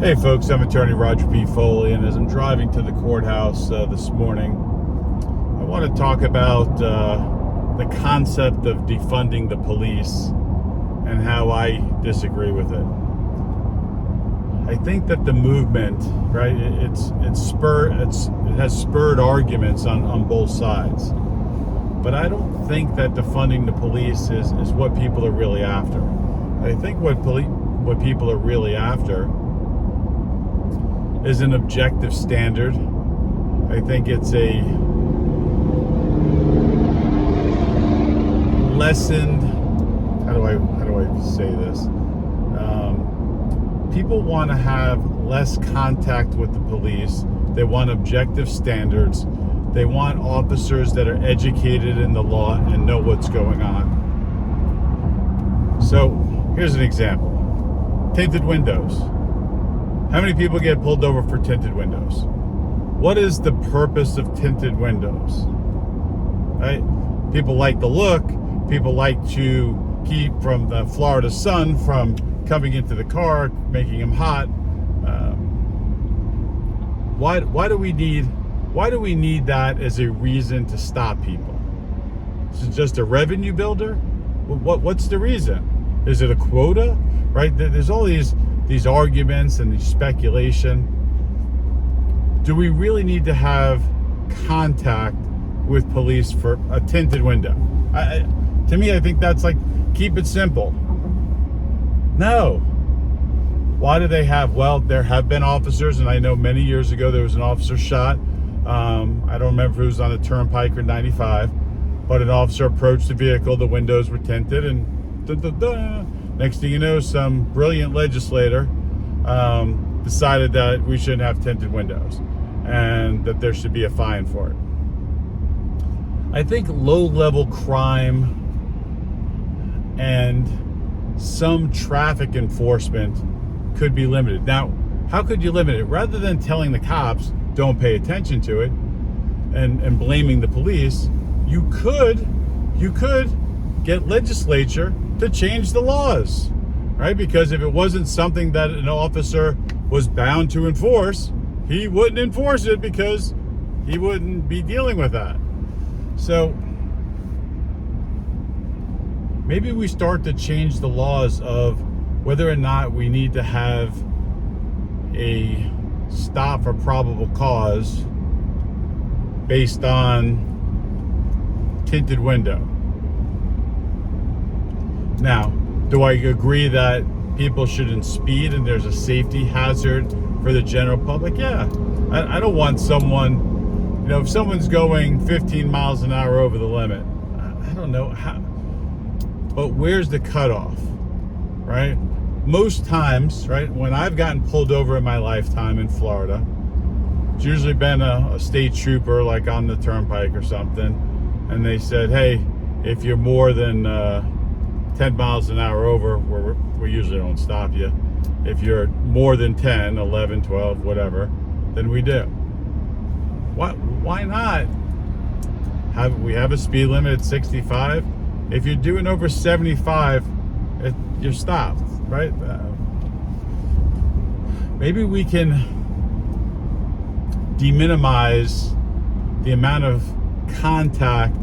Hey folks, I'm attorney Roger P. Foley, and as I'm driving to the courthouse this morning, I want to talk about the concept of defunding the police and how I disagree with it. I think that the movement, right, it has spurred arguments on both sides. But I don't think that defunding the police is what people are really after. I think what people are really after is an objective standard. I think it's a lessened, how do I say this? People want to have less contact with the police. They want objective standards. They want officers that are educated in the law and know what's going on. So here's an example. Tinted windows. How many people get pulled over for tinted windows? What is the purpose of tinted windows? Right? People like the look. People like to keep from the Florida sun from coming into the car, making them hot. Why do we need that as a reason to stop people? Is it just a revenue builder? What's the reason? Is it a quota? Right? There's all these arguments and these speculation. Do we really need to have contact with police for a tinted window? To me, I think that's like, keep it simple. No. Why do they have? Well, there have been officers, and I know many years ago there was an officer shot. I don't remember if it was on the Turnpike or 95, but an officer approached the vehicle, the windows were tinted, and next thing you know, some brilliant legislator decided that we shouldn't have tinted windows and that there should be a fine for it. I think low-level crime and some traffic enforcement could be limited. Now, how could you limit it? Rather than telling the cops, don't pay attention to it, and blaming the police, you could get legislature to change the laws, right? Because if it wasn't something that an officer was bound to enforce, he wouldn't enforce it because he wouldn't be dealing with that. So maybe we start to change the laws of whether or not we need to have a stop for probable cause based on tinted window. Now, do I agree that people shouldn't speed and there's a safety hazard for the general public? Yeah. I don't want someone, if someone's going 15 miles an hour over the limit, I don't know how, but where's the cutoff, right? Most times, right, when I've gotten pulled over in my lifetime in Florida, it's usually been a state trooper like on the Turnpike or something, and they said, hey, if you're more than 10 miles an hour over, we usually don't stop you. If you're more than 10, 11, 12, whatever, then we do. Why not? We have a speed limit at 65. If you're doing over 75, you're stopped, right? Maybe we can de-minimize the amount of contact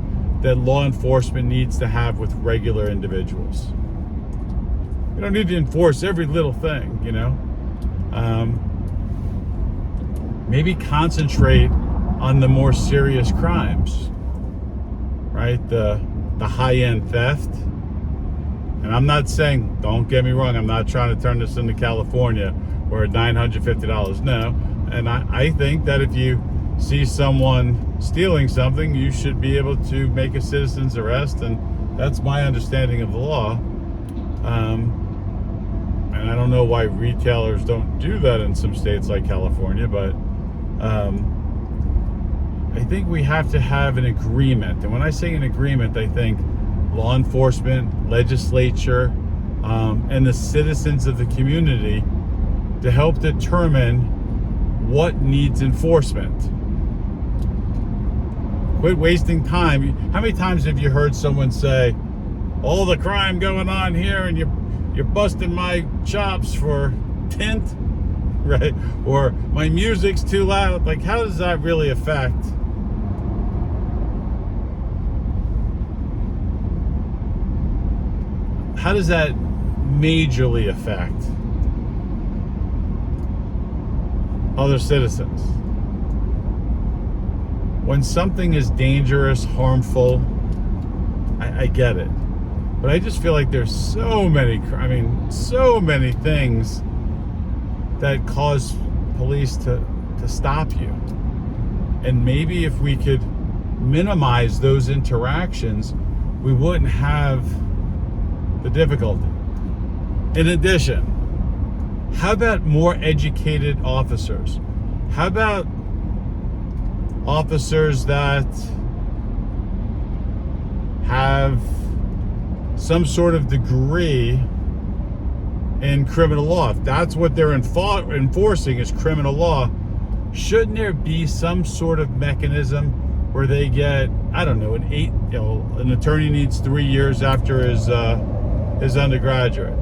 that law enforcement needs to have with regular individuals. We don't need to enforce every little thing, maybe concentrate on the more serious crimes, right? The high-end theft. And I'm not saying, don't get me wrong, I'm not trying to turn this into California where $950, no. And I think that if you see someone stealing something, you should be able to make a citizen's arrest, and that's my understanding of the law. And I don't know why retailers don't do that in some states like California, but I think we have to have an agreement. And when I say an agreement, I think law enforcement, legislature, and the citizens of the community to help determine what needs enforcement. Quit wasting time. How many times have you heard someone say, all the crime going on here and you're busting my chops for tint? right? Or my music's too loud. Like, how does that really affect how does that majorly affect other citizens? When something is dangerous, harmful, I get it. But I just feel like there's so many things that cause police to stop you. And maybe if we could minimize those interactions, we wouldn't have the difficulty. In addition, how about more educated officers? How about officers that have some sort of degree in criminal law? If that's what they're enforcing is criminal law, shouldn't there be some sort of mechanism where they get, I don't know, an attorney needs 3 years after his undergraduate.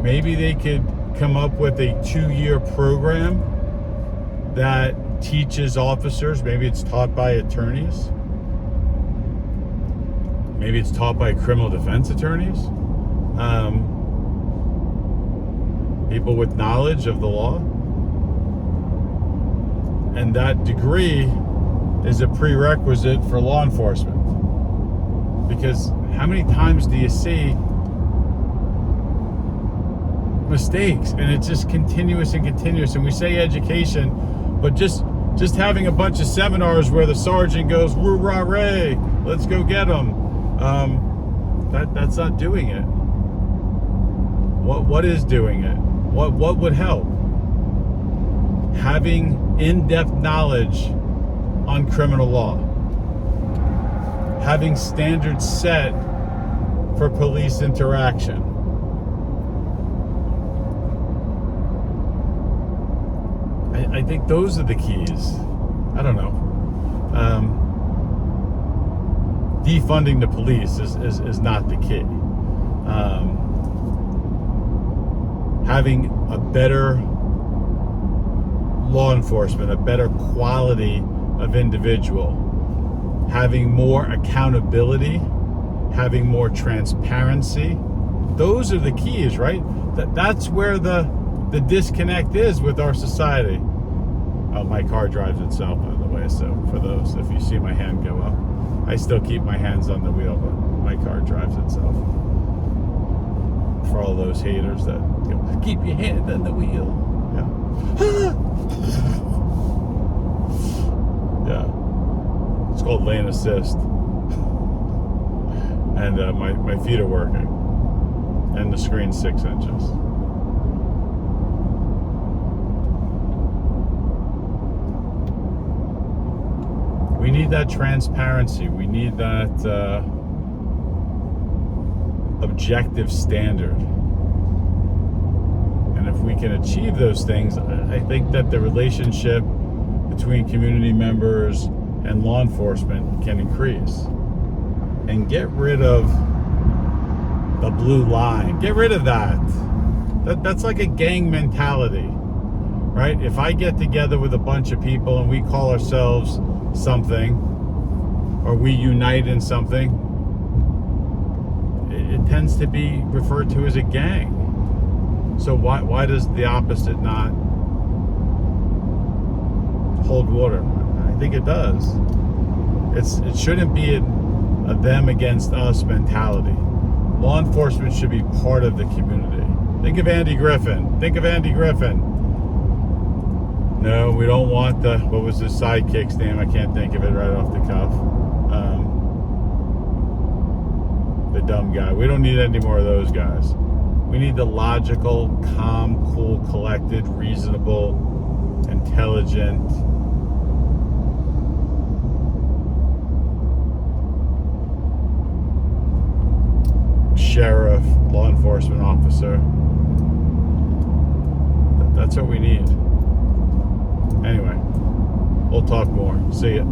Maybe they could come up with a 2-year program that teaches officers. Maybe it's taught by attorneys. Maybe it's taught by criminal defense attorneys. People with knowledge of the law. And that degree is a prerequisite for law enforcement. Because how many times do you see mistakes, and it's just continuous, and we say education, but just having a bunch of seminars where the sergeant goes, "Woo rah ray, let's go get them," that's not doing it. What is doing it? What would help? Having in-depth knowledge on criminal law, having standards set for police interaction. I think those are the keys. I don't know. Defunding the police is not the key. Having a better law enforcement, a better quality of individual, having more accountability, having more transparency, those are the keys, right? That's where the disconnect is with our society. Oh, my car drives itself, by the way, so for those, if you see my hand go up, I still keep my hands on the wheel, but my car drives itself. For all those haters that go, keep your hand on the wheel. Yeah. Yeah. It's called lane assist. And my feet are working. And the screen's 6 inches. We need that transparency. We need that objective standard. And if we can achieve those things, I think that the relationship between community members and law enforcement can increase. And get rid of the blue line. Get rid of that. That's like a gang mentality, right? If I get together with a bunch of people and we call ourselves something, or we unite in something, it tends to be referred to as a gang. So why does the opposite not hold water? I think it does. It shouldn't be a them against us mentality. Law enforcement should be part of the community. Think of Andy Griffin. No, we don't want what was his sidekick's name? I can't think of it right off the cuff. The dumb guy. We don't need any more of those guys. We need the logical, calm, cool, collected, reasonable, intelligent, sheriff, law enforcement officer. That's what we need. Anyway, we'll talk more. See ya.